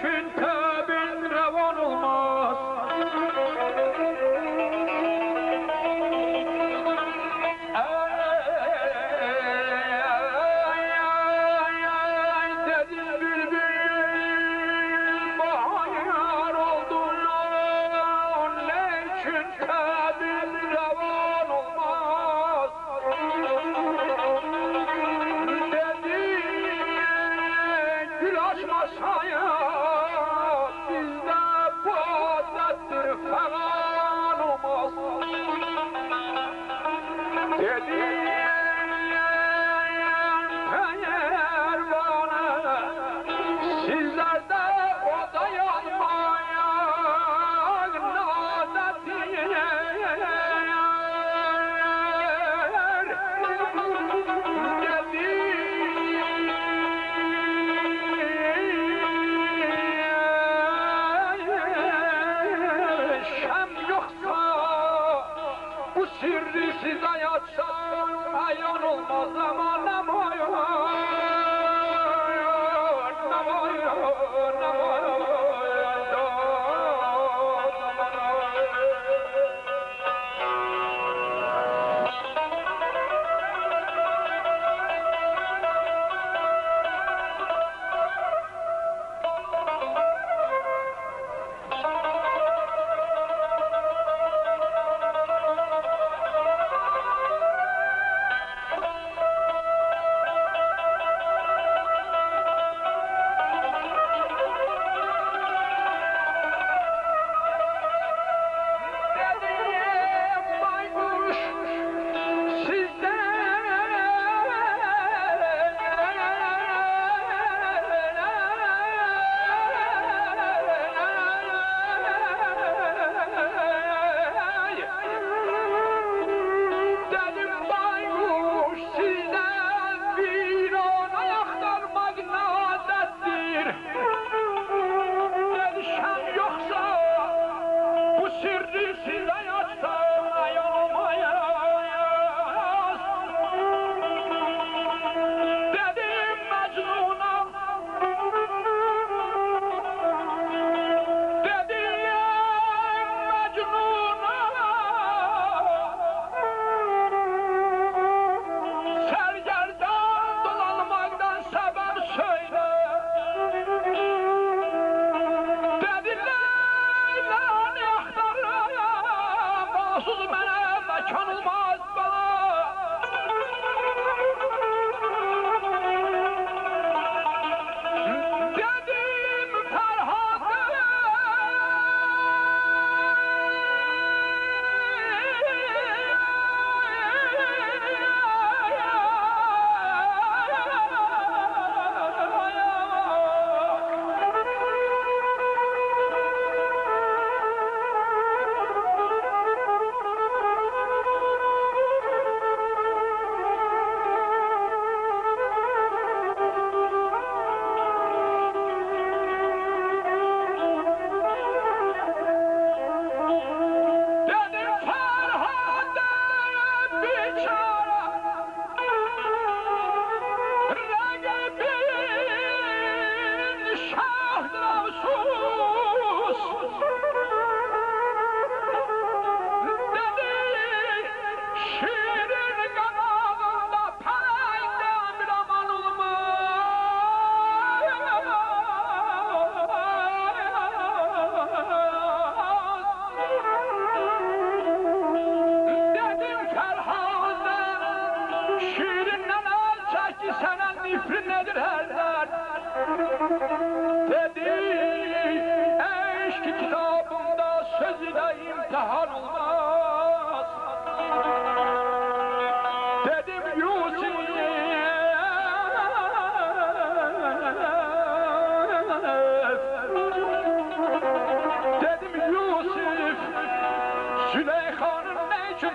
için tebin revan olmaz. Dedim bülbül bahar olduğundan ne için tebin revan olmaz. Gül açmasaya bizde bu adettir falan olmaz. Dedi Pervane sizlerde o dayanmayan adettir. Bu sirri size yatsam ayan olmaz ama ne boyun, ne boyun, ne boyun.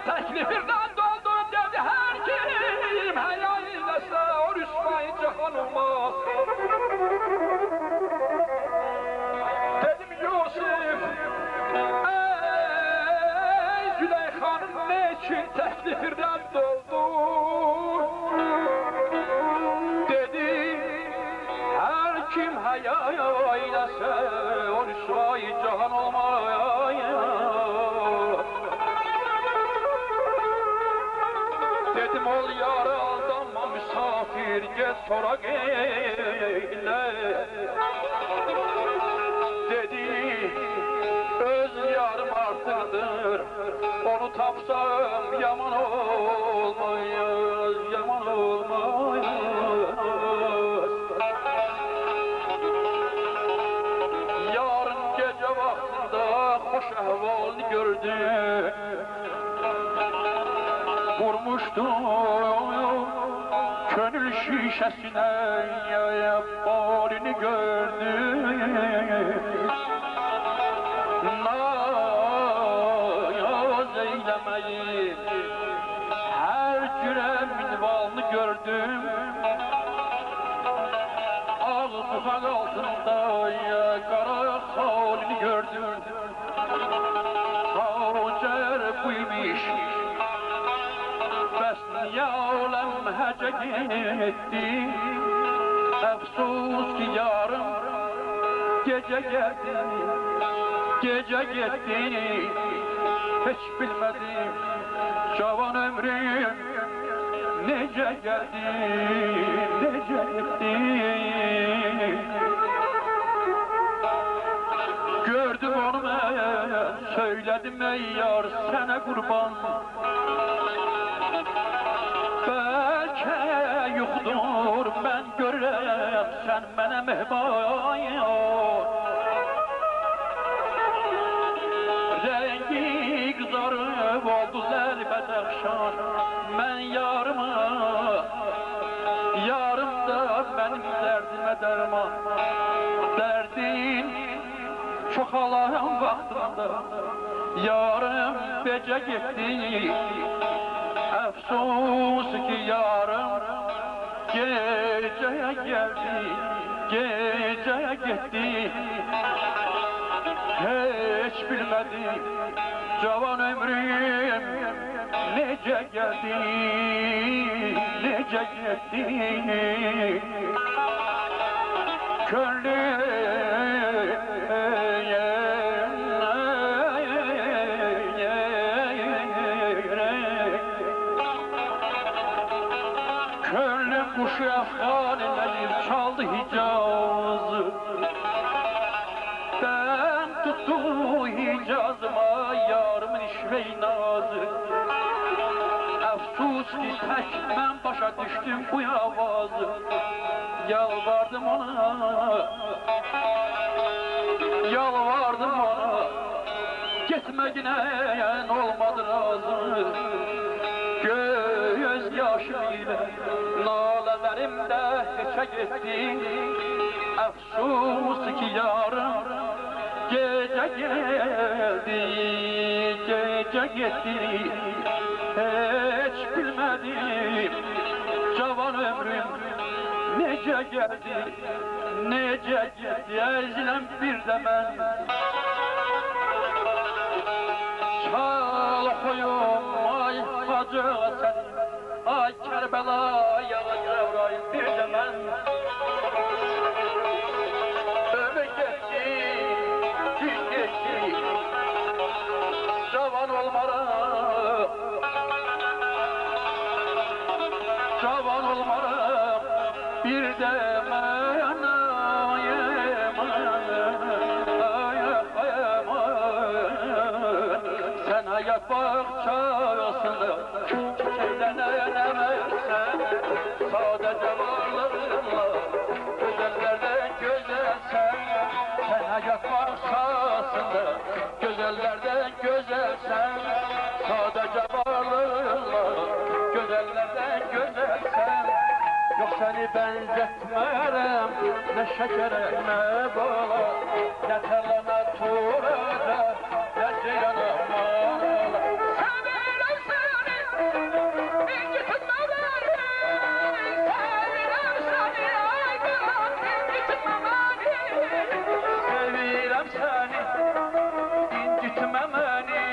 Teklifirden doldu dedi her kim hayal eylese o rüsvayı cihan olmaz. Dedim Yusuf, ey Züleyxan'ın ne için teklifirden doldu? Dedi her kim hayal eylese sorak eyle. Dedi öz yarım artıqdır, onu tapsam yaman olmayız, yaman olmayız. Yarın gece vaxtında hoş əhvalını gördüm, vurmuşdum könül şişesine balini gördüm. Naz eylemeyin, her cürə minvalını gördüm. Ağ buxaq altında qara halini gördüm. Hacer buymuş, bəs niyə aləm həcə getdi? Əfsus ki yarım gece geldi, gece gitti. Hiç bilmedim cavan ömrüm nece geldi, nece gitti. Gördüm onu ben, söyledim ey yar sana kurban. Belki yoktur ben görürüm sen bana mehban. Rengi kızarıp oldu zelbet akşam. Ben yarıma, yarım da benim derdime derman. Derdim çok alan vaxtında yarım gece gitti. Əfsus ki yarım geceye geldi, geceye gitti. Hiç bilmedim cavan ömrüm nece geldi, nece gitti. Könlüm kuşu efkaneleyip çaldı Hicaz'ı. Ben tuttum Hicaz'ıma yarımın işvey nazı. Əfsus ki tek ben başa düştüm bu avazı. Yalvardım ona, yalvardım ona, gitmegine olmadı razı. Göz yaşım ile nalelerimde heçe gitti. Əfsus ki yarım gece geldi, gece gitti. Hiç bilmedim cavan ömrüm nece geldi, nece gitti. Ezilen bir de ben çal koyum ay hacı sen, ay Kerbela ya Cebrail bir de ben. Ömür geçti, gün geçti, cavan olmaram, cavan olmaram bir de ben. Sen hayat bahçesinde çiçekten ölemezsen, sadece varlığınla güzellerden güzelsen. Sen hayat bahçesinde güzellerden güzelsen, sadece varlığınla güzellerden güzelsen. Yok seni benzetmerem ne şekere ne bala, ne telana turada ne ceyana mala. Severim seni, incitme beni. Severim seni, ay balam, incitme beni. Sevirem seni, incitme beni.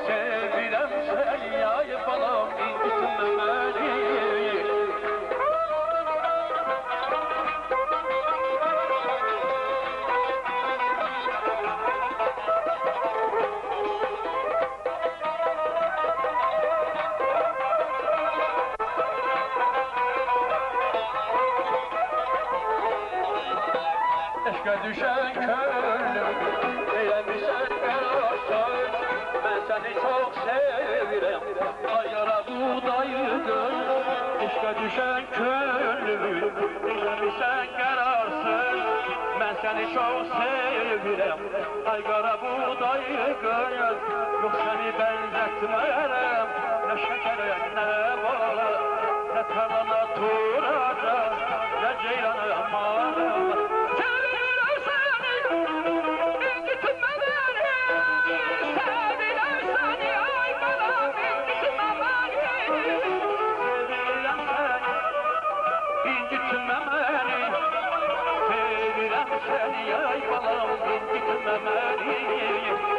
Sevirem seni, ay balam, incitme beni. könlüm Eylemişsen karar söz Ben seni çok sevirem Ay yara buğdayı göz İşte düşen könlüm Eylemişsen karar söz Ben seni çok sevirem Ay kara buğdayı göz Yok seni benzetmem Ne şekere ne bala Ne tarlana turada Ne ceylana mala Sevilen seni İncitme beni Sevilen seni Ay balam incitme beni Sevilen seni İncitme beni Sevilen seni Ay balam incitme beni